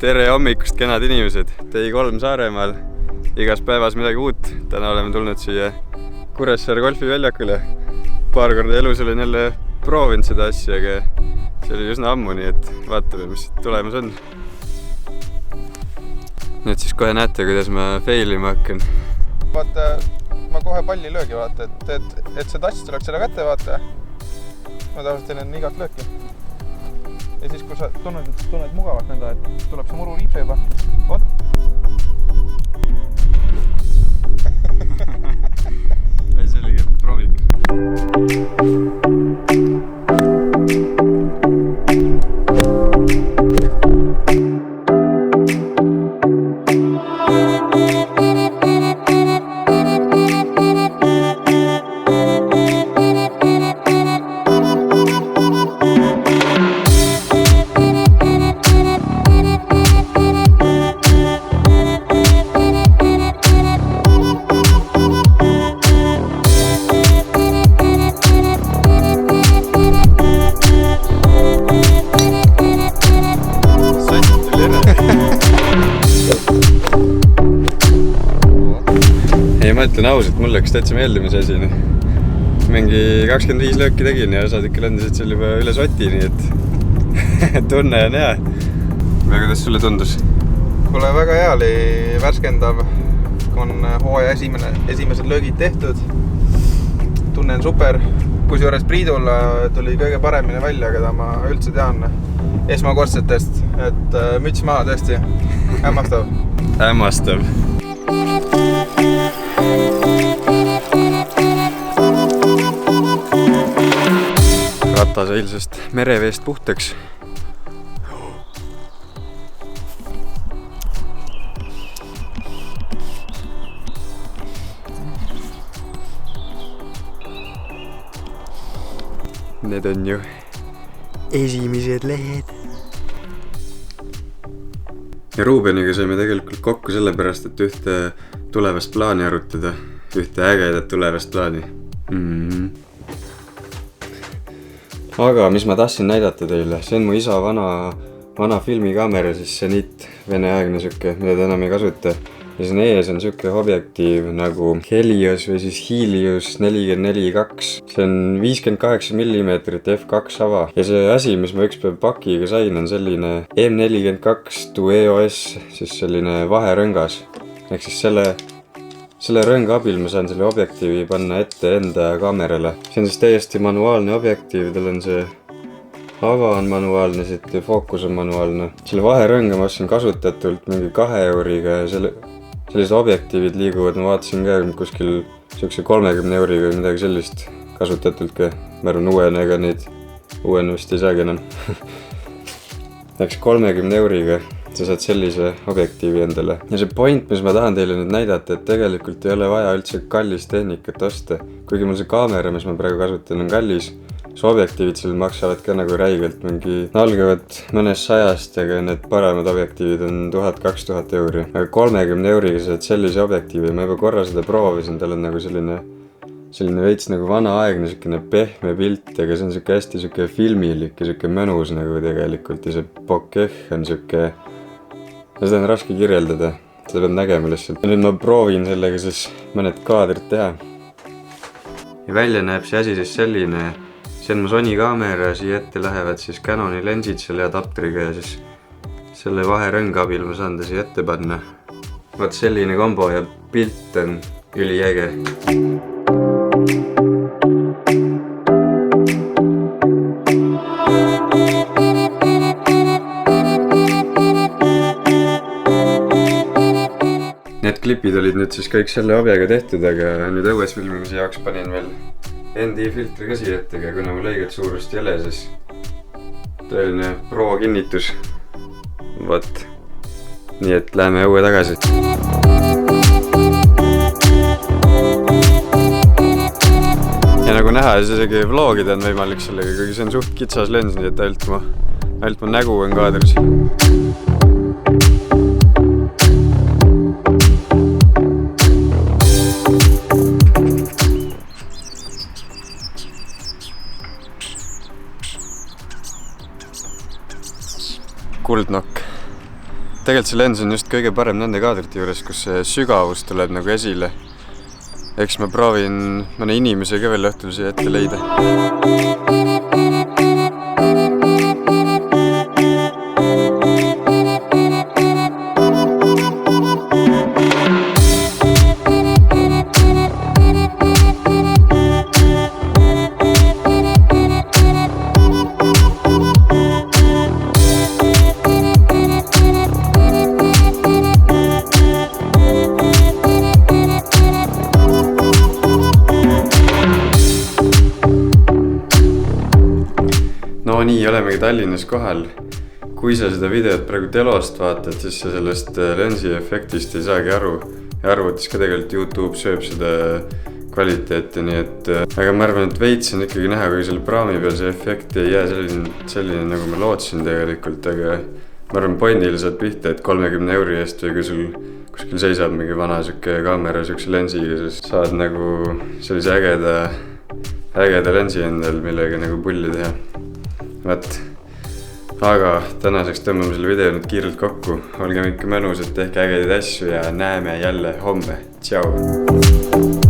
Tere hommikust, kenad inimesed! T3 Saaremaal. Igas päevas midagi uut. Täna oleme tulnud siia Kuressaare golfiväljakule. Paar korda elus olen jälle proovinud seda asja, aga see oli üsna ammu, nii et vaatame, mis tulemus on. Nüüd siis kohe näete, kuidas ma failima hakkan. Vaata, ma kohe palli löögi, vaata, et see tass tuleks selle kätte, vaata. Ma tavaliselt teen igat lööki. Ja siis, kui sa tunned mugavalt nõnda, et tuleb see muru riipse juba. Oot. Ei, see oli proovikas. Ei, ma ütlen ausalt, mul läks täitsa meeldimise asi. Mingi 25 lööki tegin ja osad ikka lendasid seal juba üle soti, nii et tunne on hea. Või kuidas sulle tundus? Kuule, väga hea oli, värskendav. On hooaja esimesed löögid tehtud. Tunne on super. Kusjuures Priidul tuli kõige paremini välja, keda ma üldse tean esmakordsetest. Et müts maha tõesti. Hämmastav. Hämmastav. Ratas eilsest mereveest puhtaks. Need on ju esimesed lehed. Ja Ruubeniga saime tegelikult kokku sellepärast, et ühte tulevast plaani arutada. Ühte ägedat tulevast plaani. Aga mis ma tahtsin näidata teile, see on mu isa vana filmikaamera, siis Zenit, veneaegne süke, mida ta enam ei kasuta. Ja siin ees on süke objektiiv nagu Helios või siis Helios 44-2. See on 58 mm f2 ava. Ja see asi, mis ma ükspäev pakiga sain, on selline M42 EOS, siis selline vaherõngas. Ehk siis selle rõnga abil ma saan selle objektiivi panna ette enda kaamerale. See on siis täiesti manuaalne objektiiv, tal on see ava on manuaalne, siit fookus on manuaalne. Selle vaherõnga ma ostsin kasutatult mingi 2 euriga ja sellised objektiivid liiguvad, ma vaatasin ka kuskil 30 euriga või midagi sellist kasutatult ka. Ma arvan uuenega neid uuenust ei saagi enam. Eks 30 euriga sa saad sellise objektiivi endale. Ja see point, mis ma tahan teile nüüd näidata, et tegelikult ei ole vaja üldse kallist tehnikat osta. Kuigi mul see kaamera, mis ma praegu kasutan, on kallis. See objektiivid seal maksavad ka nagu räigelt mingi algavad mõnest 100, aga need paremad objektiivid on 1000-2000 euri. Aga 30 euriga saad sellise objektiivi. Ma juba korra seda proovisin, tal on nagu selline veits nagu vanaaegne selline pehme pilt, aga see on selline hästi selline filmilik ja selline mõnus nagu tegelikult. Ja see bokeh on selline, seda on raske kirjeldada, seda pead nägema lihtsalt. Ja nüüd ma proovin sellega siis mõned kaadrid teha. Ja välja näeb see asi siis selline. See on mu Sony kaamera, siia ette lähevad siis Canoni lensid selle adapteriga ja siis selle vaherõnga abil ma saan ta siia ette panna. Vaat selline kombo ja pilt on üliäge. Need klipid olid nüüd siis kõik selle objega tehtud, aga nüüd õues filmimise jaoks panin veel Endi filtri ka siia ette, aga kuna mul õiget suurust ei ole, siis tõeline pro kinnitus. Vaat. Nii et läheme õue tagasi. Ja nagu näha, siis isegi vlogida on võimalik sellega, kuigi see on suht kitsas lens, nii et ainult mu nägu on kaadris. Kuldnokk. tegelikult see lens on just kõige parem nende kaadrite juures, kus see sügavus tuleb nagu esile. Eks ma proovin mõne inimese ka veel õhtul siia ette leida. No nii, olemegi Tallinnas kohal. Kui sa seda videot praegu telost vaatad, siis sa sellest lensi efektist ei saagi aru. Ja arvutis ka tegelikult YouTube sööb seda kvaliteeti, nii et aga ma arvan, et veits on ikkagi näha, kui selle praami peal see efekt ei jää selline nagu ma lootsin tegelikult, aga ma arvan, pointile saad pihta, et 30 € eest või kui sul kuskil seisab mingi vana siuke kaamera siukse lensiga, siis saad nagu sellise ägeda lensi endal, millega nagu pulli teha. Võt. Aga tänaseks tõmbame selle video nüüd kiirelt kokku. Olgem ikka mõnusad, tehke ägedaid asju ja näeme jälle homme. Tšau!